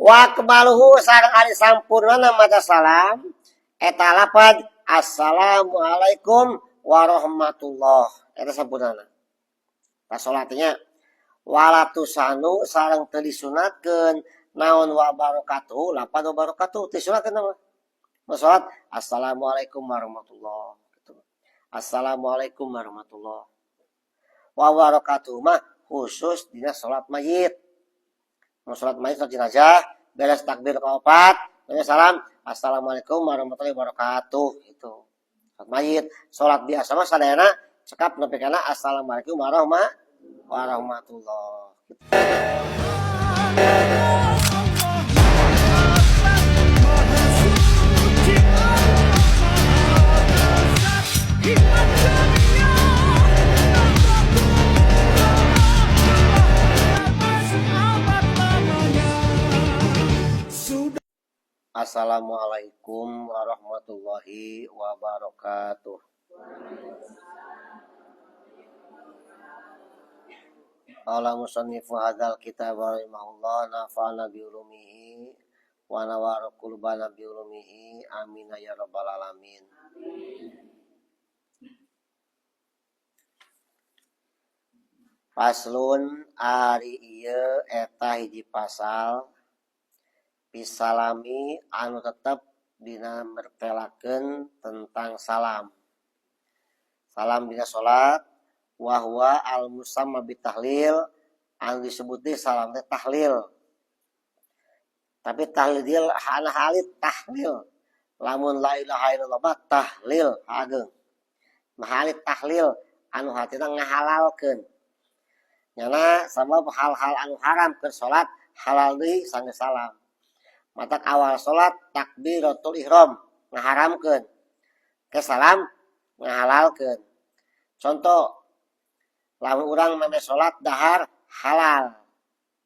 Wa kemaluhu sareng ari sampurnana maca salam eta lapad assalamualaikum warahmatullah eta sampurnana. Pas salatnya walatusanu sareng teu disunatkeun naon wa barakatuh lapad wa barakatuh teu disunatkeun mah. Salat assalamualaikum warahmatullah gitu. Assalamualaikum warahmatullah. Wa barakatuh mah khusus dina salat mayit. Mau salat mayit salat jenazah beres takbir kaopat salam assalamualaikum warahmatullahi wabarakatuh gitu. Salat mayit, salat biasa mah sadayana cekap nepi kana assalamualaikum warahmatullah gitu. Assalamualaikum warahmatullahi wabarakatuh. Qala musannifu hadzal kitab rahimahullah nafa'ana bi ulumihi wa nawara qulubana bi ulumihi amin ya rabbal alamin. Paslun ari ieu eta hiji pasal bisalami anu tetep dina mertelakeun tentang salam. Salam dina salat wa huwa al musamma bitahlil anu disebut teh salam teh tahlil. Tapi tahlil dia hana halit tahlil. Lamun la ilaha illallah tahlil hageung. Mahalit tahlil anu hatina ngahalalkeun. Nyana sabab hal-hal anu haram keur salat halal deui sanggeus salam. Matak awal salat takbiratul ihram ngaharamkeun. Ke salam ngahalalkeun. Contoh lamun urang meme salat dahar halal.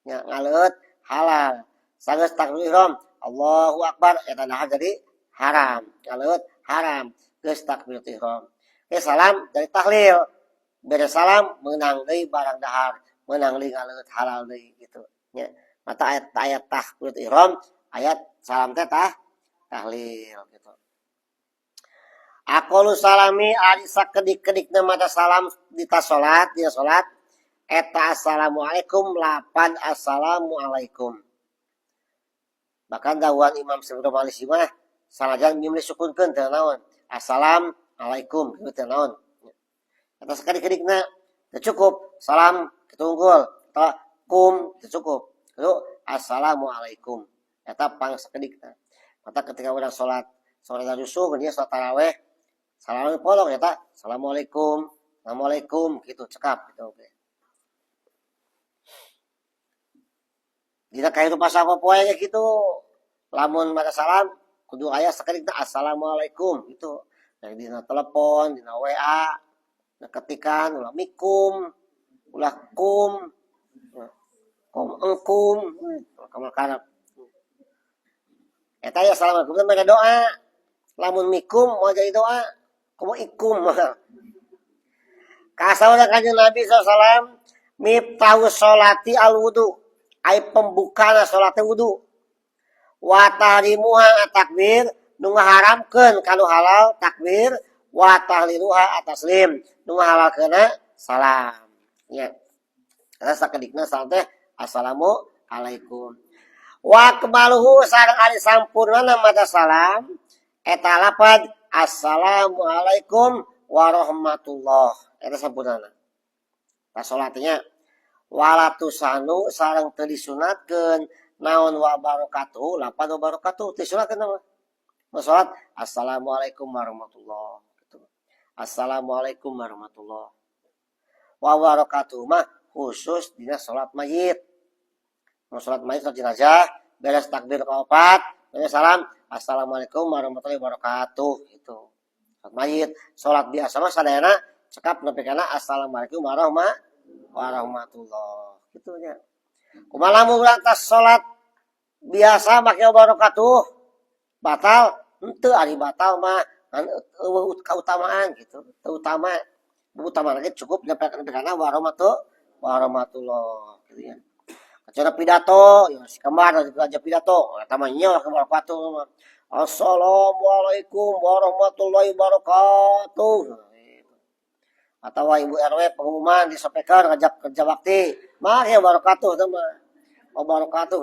Nya ngaleut halal. Sanggeus takbiratul ihram Allahu akbar eta dahar jadi haram. Ngaleut haram. Geus takbiratul ihram. Ke salam dari tahlil. Bere salam meunang deui barang dahar, meunang deui ngaleut halal deui gitu. Nya mata ayat takbiratul ihram ayat salam teh tahlil gitu. Aqalu salami ari sakedik-kedikna maca salam di tas salat, dina salat eta assalamualaikum lapan assalamualaikum. Bahkan dawuhan Imam Syafi'i Maliki mah salajan mim disukunkeun teu naon assalamualaikum kitu teu naon. Eta sakedik-kedikna teu cukup salam kitu unggul ta kum teu cukup. Kudu assalamualaikum. Eta pang sakedikna. Mata ketika urang salat rusuh dia salat tarawih salam polong eta assalamualaikum assalamualaikum gitu cekap gitu oke. Dina kahirupan sapopoe ge kitu lamun maca salam kudu aya sakedikna assalamualaikum gitu. Dari dina telepon, dina WA, dina ketikan ulah mikum, ulah kum, engkum, kamal karep. Eta ya assalamualaikum teh mereka doa. Lamun mikum mau jadi doa, kumaha ikum. Kasauna kanjeng Nabi sallallahu miftahu sholati al wudu. Ai pembukana salat wudu. Wa tahrimuha takbir nu ngaharamkeun kanu halal takbir wa tahliluha taslim nu ngahalalkeunna salam. Nya. Eta sakedikna salam teh assalamualaikum. Wa kemaluhu sareng ari sampurnana maca salam eta lapad assalamualaikum warahmatullah eta sampurnana. Pas salatnya walatusanu sareng teu disunatkeun naon wa barakatuh lapad wa barakatuh teu disunatkeun mah. Salat assalamualaikum warahmatullah gitu. Assalamualaikum warahmatullah. Wa barakatuh mah khusus dina salat mayit. Mau salat mayit salat jenazah beres takbir kaopat salam assalamualaikum warahmatullahi wabarakatuh gitu. Salat mayit salat biasa mah sadayana cekap nepi kana assalamualaikum warahmatullah gitu nya. Kumaha lamun urang tas salat biasa make wabarakatuh batal henteu ari batal mah keutamaan gitu. Utama lagi cukup nepi kana warahmatullah gitu ya. Kecuali pidato, ya si kembar aja pidato. Tamanya kembar patuh. Assalamualaikum warahmatullahi wabarakatuh. Atau ibu RW pengumuman disampaikan ngajak kerja bakti. Mah ya wabarakatuh teman. Wabarakatuh.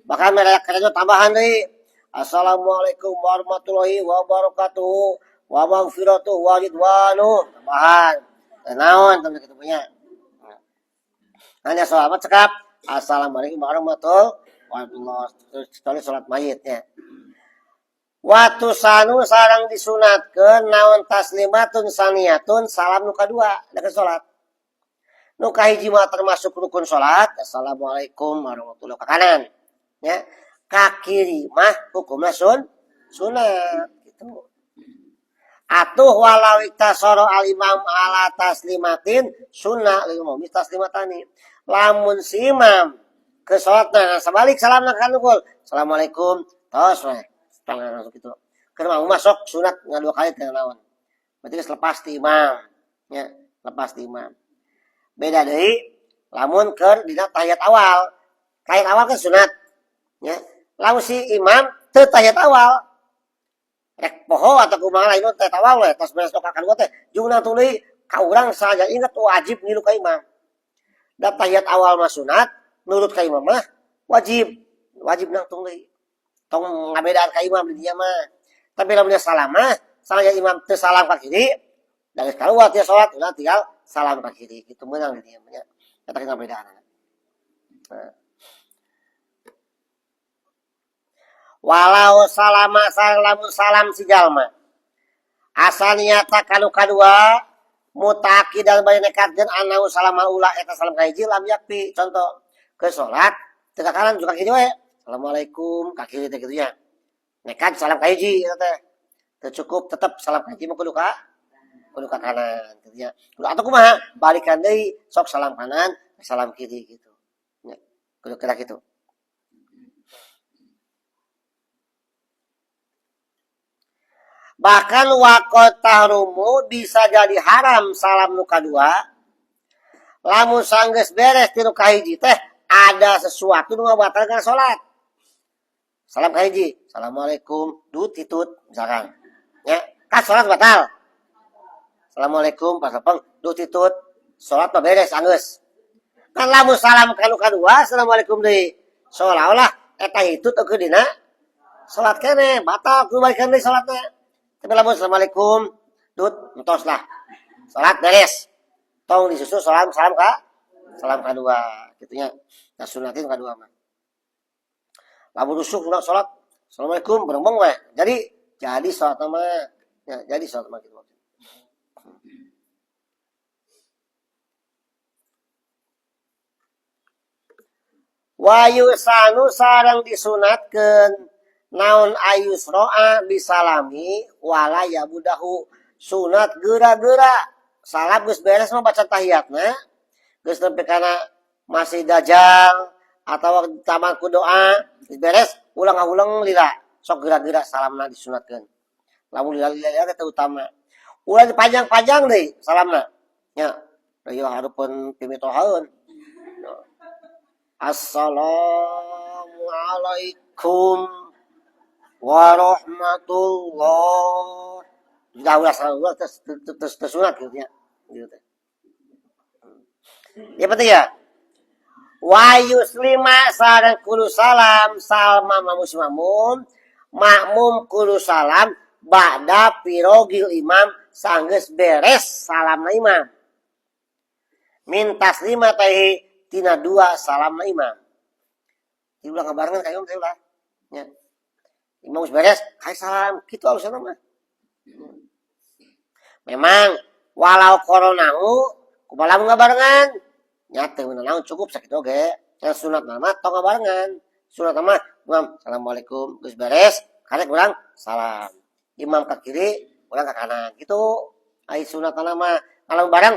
Bahkan mereka kerja tambahan deui. Assalamualaikum warahmatullahi wabarakatuh. Wa maghfiratuh wa ridwanu. Tambahan. Naon teman kitu punya. Hanya selamat cekap. Assalamualaikum warahmatullahi wabarakatuh. Kecuali salat mayit ya. Watu sanu sarang disunatkeun naon taslimatun saniyatun salam nu kadua deket salat. Nu kahiji mah termasuk rukun salat. Assalamualaikum warahmatullahi wabarakatuh. Kanan. Ya. Ka kiri mah hukumna sunat gitu. Atuh walau iktasara al imam ala taslimatin sunnah lil mu'min taslimatani. Lamun si imam ke salatna sabalik salamna kan nukul. Assalamualaikum. Tos we. Tangan masuk itu. Karena mau masuk sunat ngadua kali teh naon. Berarti lepas ti imam. Ya, lepas ti imam. Beda deui lamun keur dina tahiyat awal. Tahiyat awal kan sunat. Ya. Lamun si imam teu tahiyat awal. Rek poho atau kumaha lain teh tahiyat awal we tos beres ka kadua teh. Jumlah tuluy ka urang saja ingat wajib nilu ka imam. Da tahiyat awal mah sunat, nurut ka imam mah wajib. Wajib nang tuluy. Tong ngabedaan ka imam di dieu mah. Tapi lamun dia salam mah, salahnya imam teu salam ka kiri, dari kaluar dia salat ulah tinggal salam ka kiri. Kitu meunang di dieu nya. Eta ngabedaan. Nah. Walau salama salamun salam si jalma. Asal niata kanu kadua mutaqidan bari nekatkeun anau salama ula eta salam ka hiji lam yakfi. Contoh ke salat teu ka kanan juga kitu we. Assalamualaikum kaki teh kitu nya. Nekat salam ka hiji eta teh. Teu cukup tetep salam ka hiji mah kudu ka kanan kitu nya. Kudu atuh kumaha? Balikan deui sok salam kanan, salam kiri gitu. Nya. Kudu kira kitu. Bahkan waqat tahrumu bisa jadi haram salam nu kadua. Lamun sanggeus beres ti nu kahiji teh ada sesuatu nu ngabatalkeun salat. Salam ka hiji, assalamualaikum, ditut misalkan. Ya, kan salat batal. Assalamualaikum, pasapeng, ditut, salat mah beres anggeus. Kan lamun salam kanu kadua, assalamualaikum deui. Seolah-olah eta hitut eukeun dina salat keneh, batal kudu balikeun deui salatna. Tapi lamun assalamualaikum, entos lah. Salat beres. Tong disusul salam kadua, kitunya. Nah sunatin kadua mah. Lamun rusuk urang salat, assalamualaikum, berembong we. Jadi salat mah, ya, jadi salat mah gitu. Wa yusanu sareng disunatkeun naon ayusro'a bisalami wala yabudahu sunat geura-geura salam geus beres mah baca tahiyatna geus nepi kana masih dajal atau taman ku doa beres ulang-ulang lila sok geura-geura salamna disunatkeun lamun lila-lila teh utama ulah panjang-panjang deui salamna nya ieu hareupeun pimitohaeun assalamualaikum warahmatullah ulah tersunat gitu ya gitu. Ya penting ya wa yuslima sareng kudu salam salma mamun makmum kudu salam ba'da pirogil imam sanggeus beres salamna imam min taslimatahi tina dua salamna imam diulang ngabarengan ka imam teh ulah nya imam geus beres hai salam kitu alusna mah memang walau koronahu kumaha lamun ngabarengan nya teu meunang cukup sakitu oge yang sunat mah tong ngabarengan sunat mah imam assalamualaikum geus beres karek urang salam imam ka kiri urang ka kanan gitu ai sunat mah kalau bareng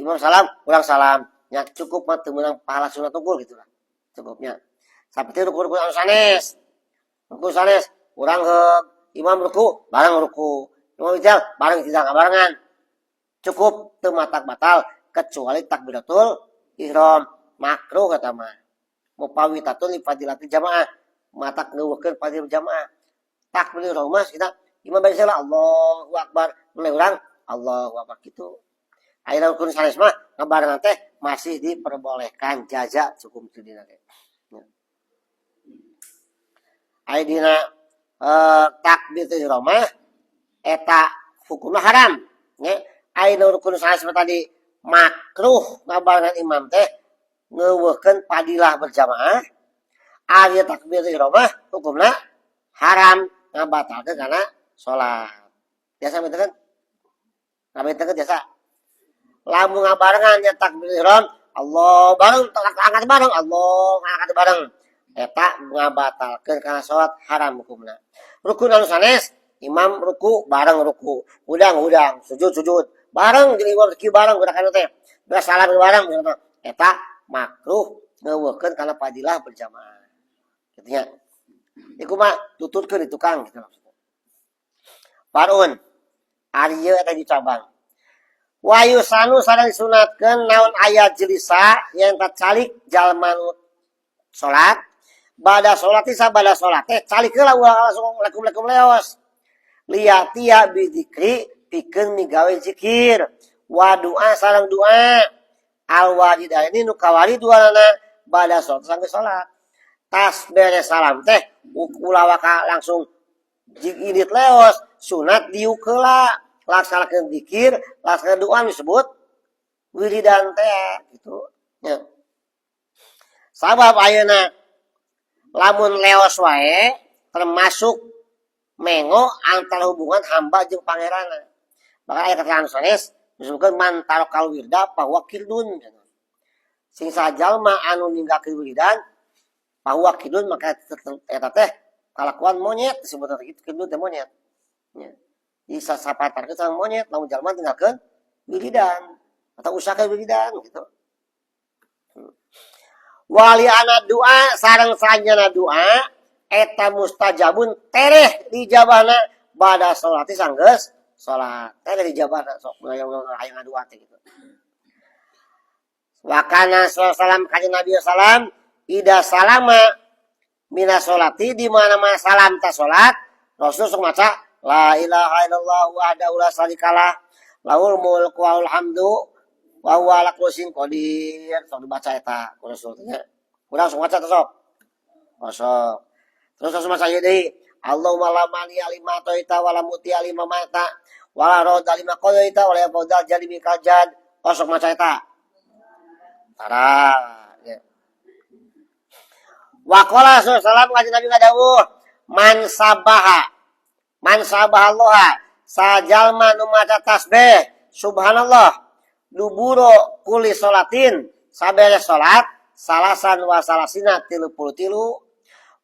imam salam urang salam nya cukup mah teu meunang pahala sunat unggul gitu lah cukupnya saperti rukun-rukun anu sanes rukun sanes urang imam ruku bareng ruku imam ijal bareng tidak ngabarengan cukup teu matak batal kecuali takbiratul ihram makruh kata mah mupawitatun li fadilati jamaah mata ngeuwekeun fadilah jamaah takbir rumah kita imam bari salat Allahu akbar mulai urang Allahu akbar kitu ayeuna rukun sanes mah ngabarengan teh masih diperbolehkan jaza cukup teu dina teh aya dina takbiratul ihramah eta hukumna haram nya ayeuna rukun sanes tadi makruh ngabarengan imam teh ngeuwekeun fadilah berjamaah ari takbiratul ihramah hukumna haram ngabatalkeun kana salat biasa betul kan ngabeutkeun biasa lamun ngabarengan nya takbiratul ihram Allah bareng angkat bareng Allah angkat bareng eta ngabatalkeun kana salat haram hukumna rukun anu sanes imam ruku bareng ruku udang sujud bareng jeung imam kieu bareng gerakan teh beres salam bareng eta makruh ngeuwekeun kana fadilah berjamaah kitu nya iku mah tututkeun di tukang gitu maksudna parun ari ieu eta dicabang wa yusanu sareng disunatkeun naon aya jelisa yang calik jalma salat bada salat sabada salat teh calikeun langsung lekum leos liatia bidzikri pikeun migawe zikir wa doa sareng doa al walidaini nu kawarid duana bada salat sanggeus salat tas beres salam teh ulah waka langsung jigidit leos sunat diuk heula laksanakeun zikir laksanakeun doa disebut wiridan teh gitu nya sabab ayeuna lamun leos wae termasuk mengo antara hubungan hamba jeung pangeranna maka aya kata sanes disebutkeun man tarakal wirda bahwa kirdun sing sajalma anu ninggalkeun wiridan bahwa kirdun maka eta teh kalakuan monyet disebutna kitu kirdun teh monyet nya bisa sapatarkeun sareng monyet lamun jalma tinggalkeun wiridan atau usahakeun wiridan gitu wali ana doa sareng sanjana doa eta mustajabun tereh dijabahna bada salati sanggeus salat tereh dijabahna sok aya ngadoa teh gitu wa kana sallallahu kanjeng Nabi sallam ida salama mina salati di mana-mana salam ta salat Rasul sok maca la ilaha illallah wahdahu la syarikalah lahul mulku wa lahul hamdu wa huwa ala kulli syai'in qadir sok dibaca eta ku Rasul teh urang sok maca teh sok sok terus Rasul maca deui Allahumma la mani alima taita wala muti alima mata wala rad alima qadaita wala yafdal jadi mikajad sok maca eta tara ya wa qala sallallahu alaihi wasallam ngadawuh man sabahallah sajalma nu maca tasbih subhanallah duburo kuli salatin sabere salat salasan wa salasina 33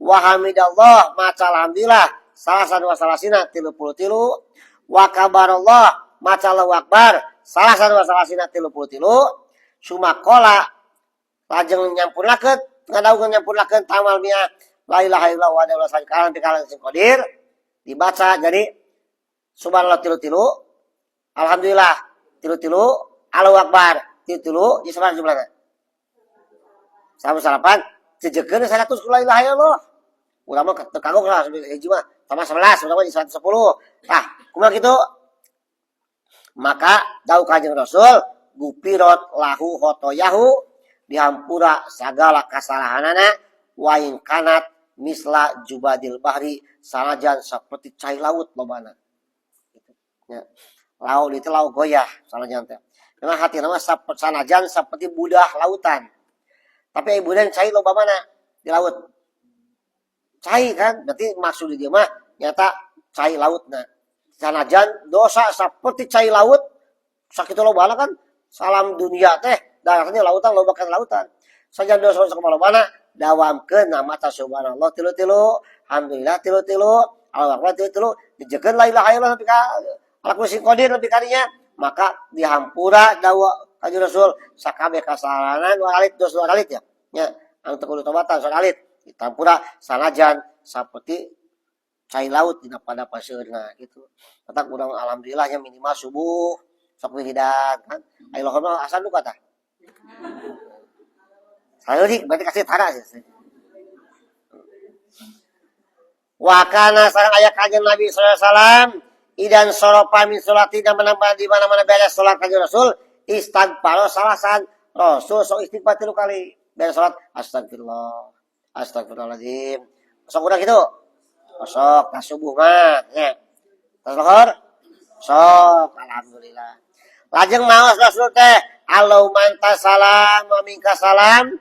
wa hamidallah maca alhamdulillah salasan wa salasina 33 wa kabarallah maca Allahu akbar salasan wa salasina 33 sumakola lajeng nyampurnakeun ngadawuh nyampurnakeun tamal mia la ilaha illallah wa la syarika lahu sing qadir dibaca jadi subhanallah 33 alhamdulillah 33 Allahu akbar 33 di sabaraha jumlahna 108 jejekeun 100 la ilaha illallah urang mah teu kagok lah hiji mah tambah 11 urang mah 110 tah kumaha kitu maka dawuh kanjeng Rasul gupirot lahu hotoyahu dihampura segala kasalahanana wa in kanat misla jubadil bahri sanajan seperti cai laut lobana ya laut itu laut goyah sanajan teh karena hati nama sanajan seperti budah lautan tapi budah cai loba mana di laut cai kan berarti maksud dia mah nyata cai lautna sanajan dosa seperti cai laut sakitu lobana kan salam dunia teh darahnya lautan lobakan lautan saja dosa kemana mana dawamkeun nama ta subhanallah tilu-tilu alhamdulillah tilu-tilu Allahu akbar tilu-tilu dijekeun la ilaha illallah nepi ka ala kulli syai'in qadir nepi kadinya maka dihampura dawa kanjeng Rasul sakabeh kasalanan walit dosa walit ya nya anu teu kudu tobatan walit dihampura sanajan saperti cai laut dina pada pasirna gitu tetap urang alhamdulillahnya minimal subuh sok wiridan kan ayo lohona asal nu kata Sayurik berarti kasih tara sih. Wakana sareng aya kanjeng Nabi sallallahu alaihi wasallam idan soropa min sholati dan menambah di mana-mana beres salat kanjeng Rasul istighfar salasan Rasul sok istighfar 3 kali beres salat astagfirullah astagfirullahaladzim sok udah gitu sok tas subuh mah nya tas lohor sok alhamdulillah lajeng maos Rasul teh Allahumma anta salam wa minka salam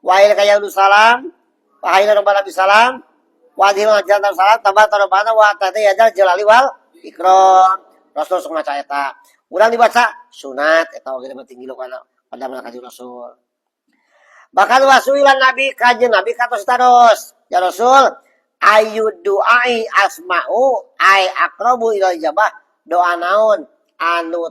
wa ilaika yaudus salam wa hayna rabbana bisalam wadil jantan salat tambah tarobana wa tati yadal jalali wal ikram Rasul sok maca eta urang dibaca sunat eta oge penting gilu kana pada kanjeng Rasul bahkan wasuilan Nabi kanjeng Nabi katos taros ya Rasul ayu duai asma'u ai aqrabu ila ijabah doa naon anu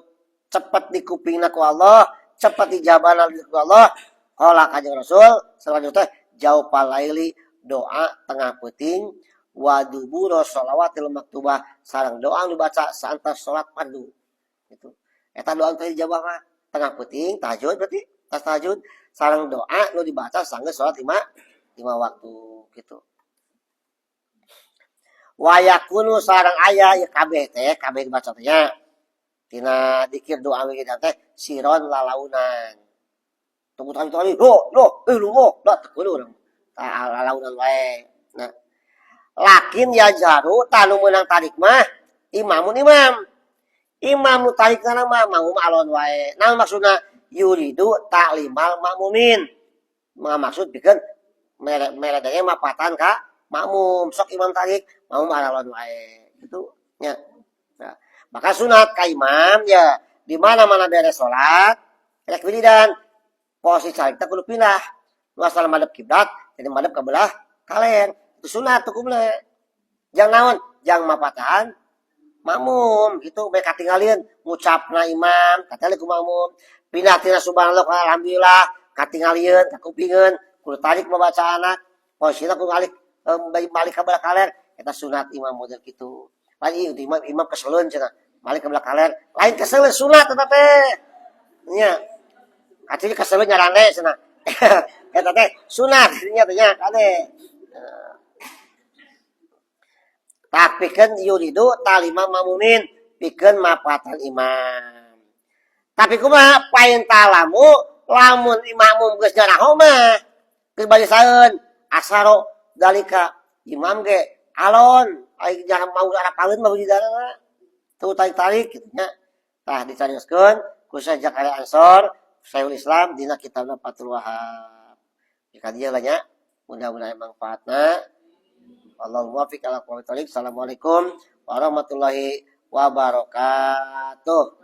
cepet di kupingna ku Allah cepet dijabana ku Allah qala kanjeng Rasul selanjutnya jauh palaili doa tengah peuting wa dubur shalawatil maktubah sareng doa nu dibaca saantas salat fardu gitu eta doa teh dijabah mah tengah peuting tahajud berarti tas tahajud sareng doa nu dibaca sanggeus salat 5 waktu gitu wa yakunu sareng aya ya kabeh teh kabeh dibaca teh nya tina dikir doa we teh siron lalaunan tunggu tali lo tak kudu urang lalaunan wae nah lakin ya jaru tanu menang tarik mah imam nu tarik kana mah makmum alon wae nah maksudna yuridu ta'limal makmumin maksud pikeun meredanya mapatan ka makmum sok imam tarik makmum alon wae gitu nya nah, maka sunat ka imam ya di mana-mana beres salat rek wiridan posisi tarik teh kudu pindah nu asal madep kiblat jadi madep ke belah kalen itu sunat tuh kumle jang naon jang mapatahan makmum gitu bae katingalieun ngucapna imam katanya ku makmum pindah tina subhanallah alhamdulillah katingalieun kakupingeun kudu tarik bacaana posisina kudu balik ka belah kalen eta sunat imam model kitu lain imam keseleun cenah balik ke belah kalen lain keseleun sunat eta teh nya atuh keseleun nyarane cenah eta teh sunat nya teh nya kade tapi kan yuridu talima mamumin pikeun mapatan imam tapi kumaha pain talamu lamun imam geus nyaraho mah geus bari saeun asaro dalika imam ge alon ai jangan mau arah paeun mah budidana tuh tarik kitu nya tah dicarioskeun ku Syekh Zakaria Ansor Syekhul Islam dina kitabna Fathul Wahhab jika dia lah nya mudah-mudahan manfaatna Allahumma muwaffiq ala aqwamit thoriq. Assalamualaikum warahmatullahi wabarakatuh.